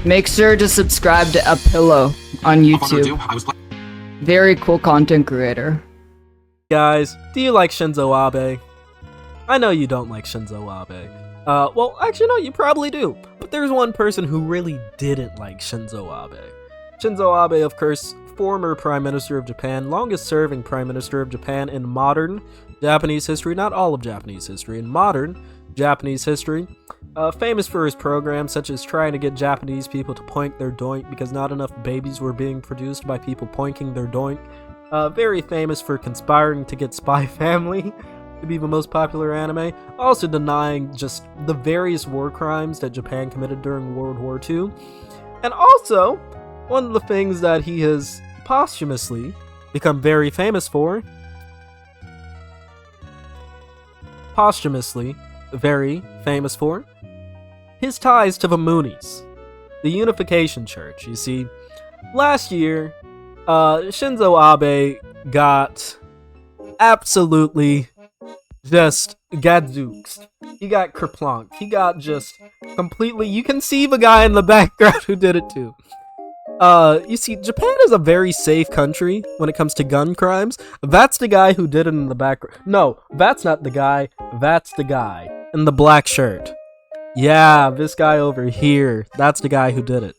Make sure to subscribe to Apillow on YouTube. Very cool content creator. Guys, do you like Shinzo Abe? I know you don't like Shinzo Abe. Well, actually no, you probably do. But there's one person who really didn't like Shinzo Abe. Shinzo Abe, of course, former Prime Minister of Japan, longest serving Prime Minister of Japan in modern Japanese history, not all of Japanese history, in modern Japanese history. Famous for his programs such as trying to get Japanese people to poink their doink because not enough babies were being produced by people poinking their doink. Very famous for conspiring to get Spy Family to be the most popular anime. Also denying just the various war crimes that Japan committed during World War II. And also, one of the things that he has posthumously become very famous for, his ties to the Moonies, the Unification Church. You see, last year, Shinzo Abe got absolutely just gadzooks. He got kerplunked. He got just completely... You can see the guy in the background who did it too. You see, Japan is a very safe country when it comes to gun crimes. That's the guy who did it in the background. No, that's not the guy. That's the guy in the black shirt. Yeah, this guy over here. That's the guy who did it.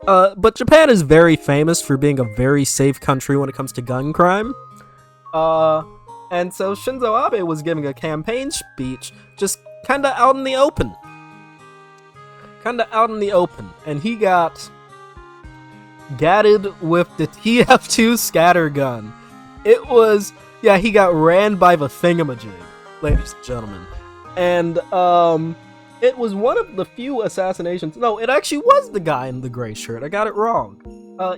But Japan is very famous for being a very safe country when it comes to gun crime. And so Shinzo Abe was giving a campaign speech just kinda out in the open. And he got gatted with the TF2 scattergun. It was, yeah, he got ran by the thingamajig, ladies and gentlemen. And, it was one of the few assassinations. No, it actually was the guy in the gray shirt. I got it wrong.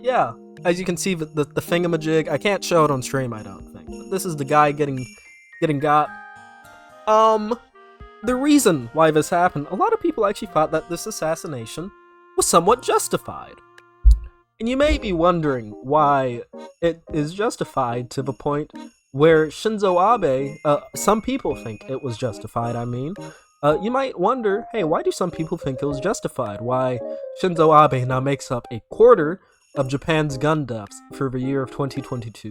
Yeah. As you can see, the thingamajig, I can't show it on stream, I don't think. But this is the guy getting got. The reason why this happened, a lot of people actually thought that this assassination was somewhat justified. And you may be wondering why it is justified to the point where Shinzo Abe, some people think it was justified, I mean. You might wonder, hey, why do some people think it was justified? Why Shinzo Abe now makes up a quarter of Japan's gun deaths for the year of 2022.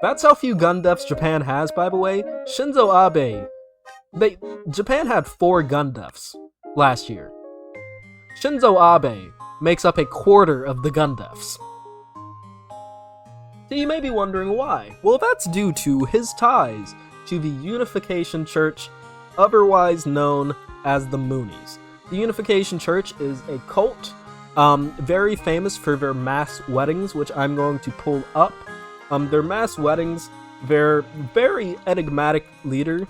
That's how few gun deaths Japan has, by the way. Shinzo Abe, Japan had 4 gun deaths last year. Shinzo Abe makes up a quarter of the gun deaths. So you may be wondering why. Well, that's due to his ties to the Unification Church, otherwise known as the Moonies. The Unification Church is a cult, very famous for their mass weddings, which I'm going to pull up. Their mass weddings, their very enigmatic leader,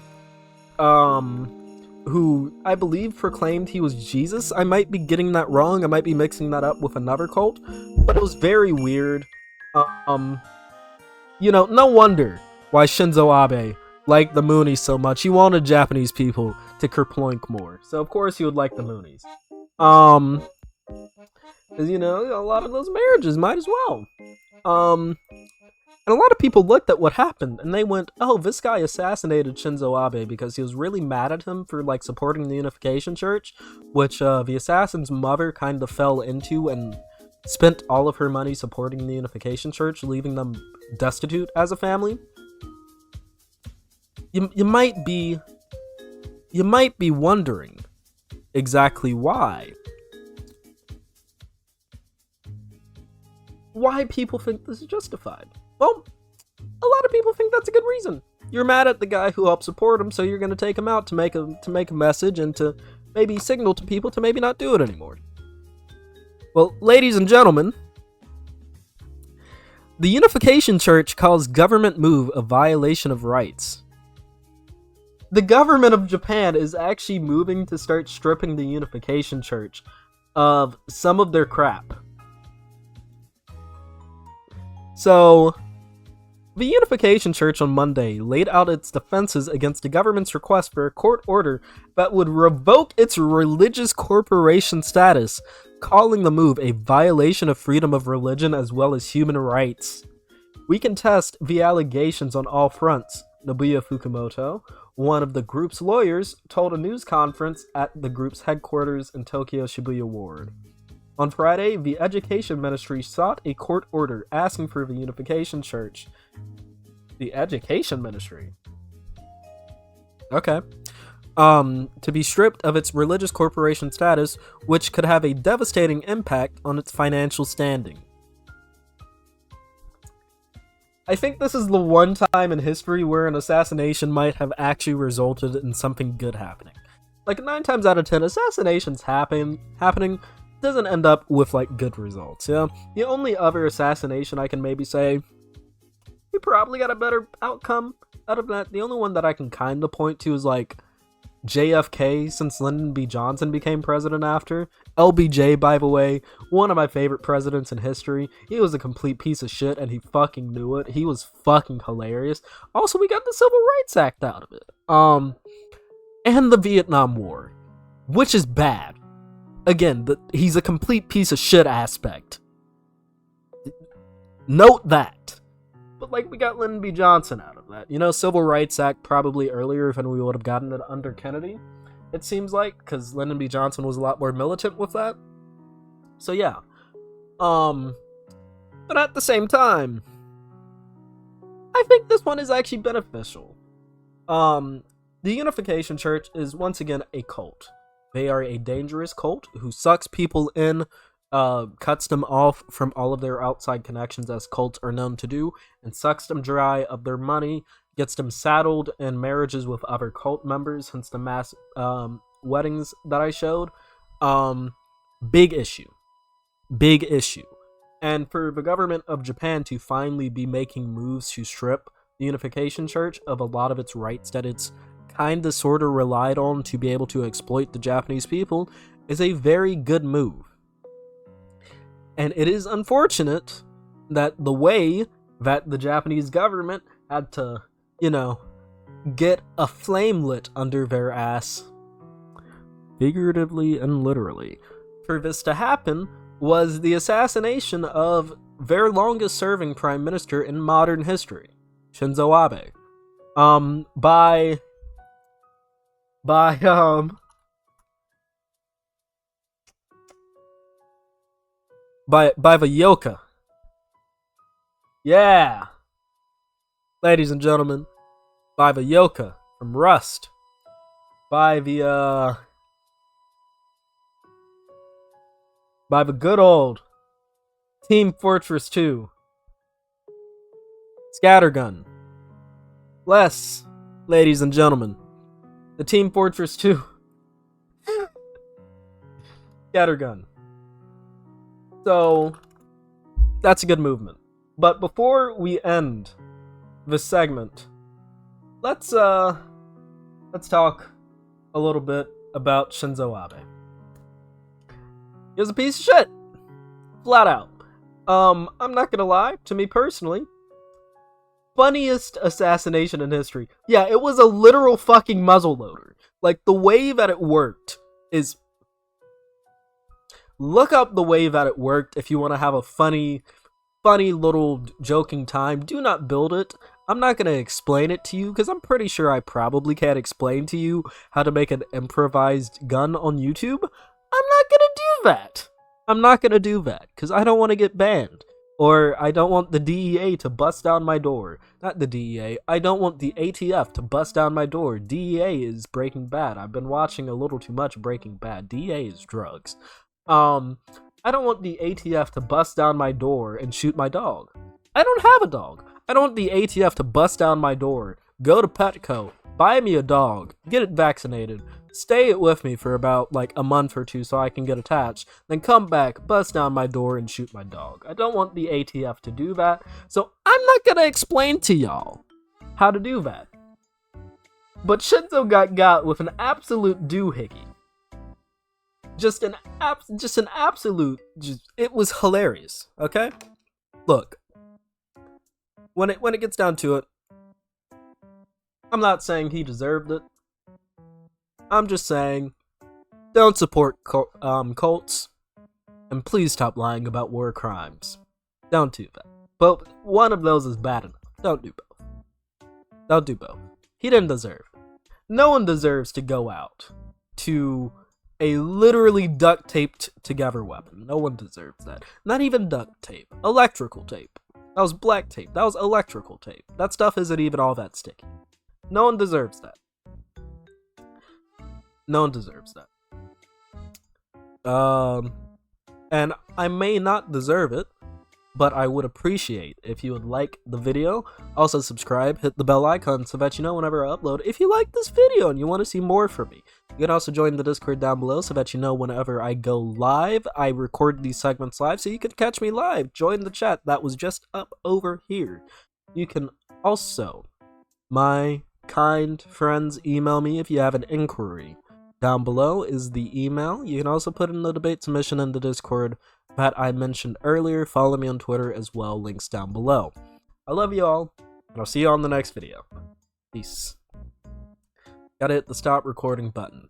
who I believe proclaimed he was Jesus. I might be getting that wrong, I might be mixing that up with another cult, but it was very weird. You know, no wonder why Shinzo Abe liked the Moonies so much. He wanted Japanese people to kerploink more. So of course he would like the Moonies. Because, you know, a lot of those marriages might as well. And a lot of people looked at what happened and they went, oh, this guy assassinated Shinzo Abe because he was really mad at him for, like, supporting the Unification Church, which, the assassin's mother kind of fell into and spent all of her money supporting the Unification Church, leaving them destitute as a family. You might be wondering exactly why people think this is justified. Well, a lot of people think that's a good reason. You're mad at the guy who helped support him, so you're going to take him out to make a message and to maybe signal to people to maybe not do it anymore. Well, ladies and gentlemen, the Unification Church calls government move a violation of rights. The government of Japan is actually moving to start stripping the Unification Church of some of their crap. So, the Unification Church on Monday laid out its defenses against the government's request for a court order that would revoke its religious corporation status, calling the move a violation of freedom of religion as well as human rights. We contest the allegations on all fronts, Nobuya Fukumoto, one of the group's lawyers, told a news conference at the group's headquarters in Tokyo Shibuya Ward. On Friday, the Education Ministry sought a court order asking for the Unification Church. The Education Ministry? Okay. To be stripped of its religious corporation status, which could have a devastating impact on its financial standing. I think this is the one time in history where an assassination might have actually resulted in something good happening. Like, 9 times out of 10, assassinations happening doesn't end up with, like, good results, yeah? The only other assassination I can maybe say, we probably got a better outcome out of that. The only one that I can kind of point to is, like, JFK, since Lyndon B. Johnson became president after. LBJ, by the way, one of my favorite presidents in history. He was a complete piece of shit, and he fucking knew it. He was fucking hilarious. Also, we got the Civil Rights Act out of it. And the Vietnam War, which is bad. Again, he's a complete piece of shit aspect. Note that. But, like, we got Lyndon B. Johnson out of that. You know, Civil Rights Act probably earlier than we would have gotten it under Kennedy, it seems like, because Lyndon B. Johnson was a lot more militant with that. So, yeah. But at the same time, I think this one is actually beneficial. The Unification Church is, once again, a cult. They are a dangerous cult who sucks people in, cuts them off from all of their outside connections, as cults are known to do, and sucks them dry of their money, gets them saddled in marriages with other cult members, hence the mass weddings that I showed. Big issue. Big issue. And for the government of Japan to finally be making moves to strip the Unification Church of a lot of its rights that it's kinda sorta relied on to be able to exploit the Japanese people is a very good move. And it is unfortunate that the way that the Japanese government had to, you know, get a flame lit under their ass, figuratively and literally, for this to happen was the assassination of their longest serving prime minister in modern history, Shinzo Abe. By the Yoka. Yeah. Ladies and gentlemen, by the Yoka from Rust. By the good old Team Fortress 2. Scattergun. Bless, ladies and gentlemen, the Team Fortress 2 Scattergun. So, that's a good movement. But before we end this segment, let's talk a little bit about Shinzo Abe. He was a piece of shit. Flat out. I'm not gonna lie, to me personally, funniest assassination in history. Yeah, it was a literal fucking muzzleloader. Like, the way that it worked is... Look up the way that it worked if you want to have a funny little joking time. Do not build it. I'm not going to explain it to you, because I'm pretty sure I probably can't explain to you how to make an improvised gun on YouTube. I'm not going to do that. I'm not going to do that, because I don't want to get banned. Or I don't want the DEA to bust down my door. Not the DEA. I don't want the ATF to bust down my door. DEA is Breaking Bad. I've been watching a little too much Breaking Bad. DEA is drugs. I don't want the ATF to bust down my door and shoot my dog. I don't have a dog. I don't want the ATF to bust down my door, go to Petco, buy me a dog, get it vaccinated, stay it with me for about like a month or two so I can get attached, then come back, bust down my door, and shoot my dog. I don't want the ATF to do that, so I'm not gonna explain to y'all how to do that. But Shinzo got with an absolute doohickey. Just an absolute, it was hilarious, okay? Look, when it gets down to it, I'm not saying he deserved it. I'm just saying, don't support cults, and please stop lying about war crimes. Don't do that. But one of those is bad enough. Don't do both. Don't do both. He didn't deserve it. No one deserves to go out to a literally duct taped together weapon. No one deserves that. Not even duct tape. Electrical tape. That was black tape. That was electrical tape. That stuff isn't even all that sticky. No one deserves that. No one deserves that. And I may not deserve it, but I would appreciate if you would like the video. Also subscribe, hit the bell icon so that you know whenever I upload. If you like this video and you want to see more from me, you can also join the Discord down below so that you know whenever I go live. I record these segments live so you can catch me live. Join the chat that was just up over here. You can also, my kind friends, email me if you have an inquiry. Down below is the email. You can also put in the debate submission in the Discord that I mentioned earlier. Follow me on Twitter as well, links down below. I love you all, and I'll see you on the next video. Peace. Gotta hit the stop recording button.